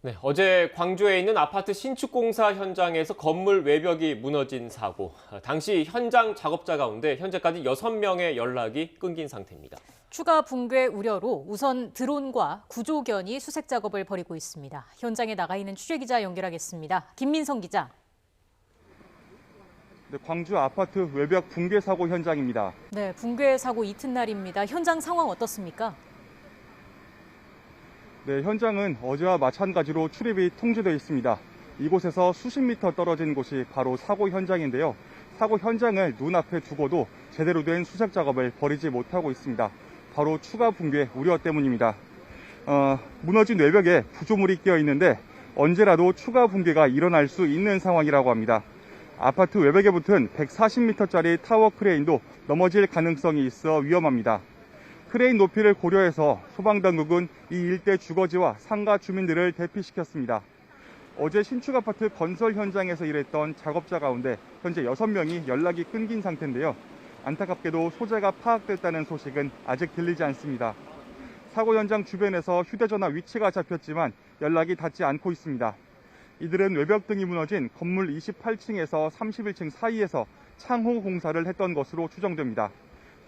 네, 어제 광주에 있는 아파트 신축 공사 현장에서 건물 외벽이 무너진 사고. 당시 현장 작업자 가운데 현재까지 6명의 연락이 끊긴 상태입니다. 추가 붕괴 우려로 우선 드론과 구조견이 수색 작업을 벌이고 있습니다. 현장에 나가 있는 취재기자 연결하겠습니다. 김민성 기자. 네, 광주 아파트 외벽 붕괴 사고 현장입니다. 네, 붕괴 사고 이튿날입니다. 현장 상황 어떻습니까? 네, 현장은 어제와 마찬가지로 출입이 통제되어 있습니다. 이곳에서 수십 미터 떨어진 곳이 바로 사고 현장인데요. 사고 현장을 눈앞에 두고도 제대로 된 수색 작업을 벌이지 못하고 있습니다. 바로 추가 붕괴 우려 때문입니다. 무너진 외벽에 구조물이 끼어 있는데 언제라도 추가 붕괴가 일어날 수 있는 상황이라고 합니다. 아파트 외벽에 붙은 140m짜리 타워 크레인도 넘어질 가능성이 있어 위험합니다. 크레인 높이를 고려해서 소방당국은 이 일대 주거지와 상가 주민들을 대피시켰습니다. 어제 신축 아파트 건설 현장에서 일했던 작업자 가운데 현재 6명이 연락이 끊긴 상태인데요. 안타깝게도 소재가 파악됐다는 소식은 아직 들리지 않습니다. 사고 현장 주변에서 휴대전화 위치가 잡혔지만 연락이 닿지 않고 있습니다. 이들은 외벽 등이 무너진 건물 28층에서 31층 사이에서 창호 공사를 했던 것으로 추정됩니다.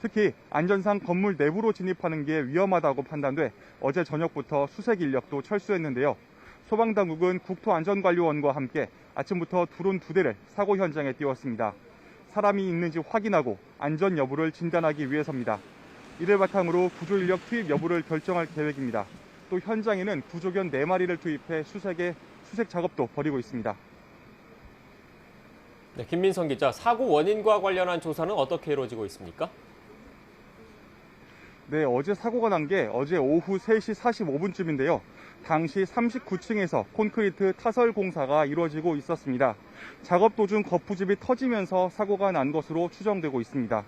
특히 안전상 건물 내부로 진입하는 게 위험하다고 판단돼 어제 저녁부터 수색 인력도 철수했는데요. 소방당국은 국토안전관리원과 함께 아침부터 드론 2대를 사고 현장에 띄웠습니다. 사람이 있는지 확인하고 안전 여부를 진단하기 위해서입니다. 이를 바탕으로 구조인력 투입 여부를 결정할 계획입니다. 또 현장에는 구조견 4마리를 투입해 수색 작업도 벌이고 있습니다. 네, 김민성 기자, 사고 원인과 관련한 조사는 어떻게 이루어지고 있습니까? 네, 어제 사고가 난 게 어제 오후 3시 45분쯤인데요. 당시 39층에서 콘크리트 타설 공사가 이루어지고 있었습니다. 작업 도중 거푸집이 터지면서 사고가 난 것으로 추정되고 있습니다.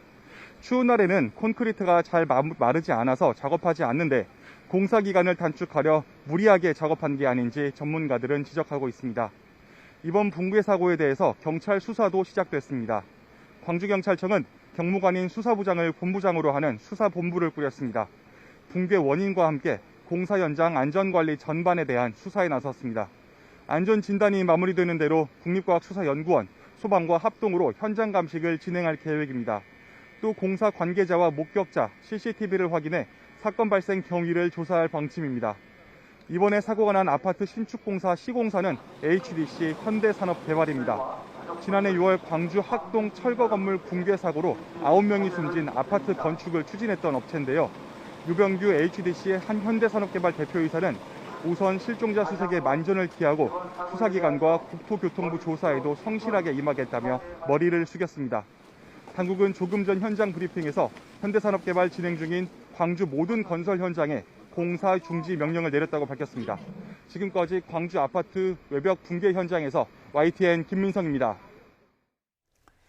추운 날에는 콘크리트가 잘 마르지 않아서 작업하지 않는데 공사 기간을 단축하려 무리하게 작업한 게 아닌지 전문가들은 지적하고 있습니다. 이번 붕괴 사고에 대해서 경찰 수사도 시작됐습니다. 광주경찰청은 경무관인 수사부장을 본부장으로 하는 수사본부를 꾸렸습니다. 붕괴 원인과 함께 공사 현장 안전관리 전반에 대한 수사에 나섰습니다. 안전진단이 마무리되는 대로 국립과학수사연구원, 소방과 합동으로 현장 감식을 진행할 계획입니다. 또 공사 관계자와 목격자, CCTV를 확인해 사건 발생 경위를 조사할 방침입니다. 이번에 사고가 난 아파트 신축공사 시공사는 HDC 현대산업개발입니다. 지난해 6월 광주 학동 철거 건물 붕괴 사고로 9명이 숨진 아파트 건축을 추진했던 업체인데요. 유병규 HDC의 한 현대산업개발 대표이사는 우선 실종자 수색에 만전을 기하고 수사기관과 국토교통부 조사에도 성실하게 임하겠다며 머리를 숙였습니다. 당국은 조금 전 현장 브리핑에서 현대산업개발 진행 중인 광주 모든 건설 현장에 공사 중지 명령을 내렸다고 밝혔습니다. 지금까지 광주 아파트 외벽 붕괴 현장에서 YTN 김민성입니다.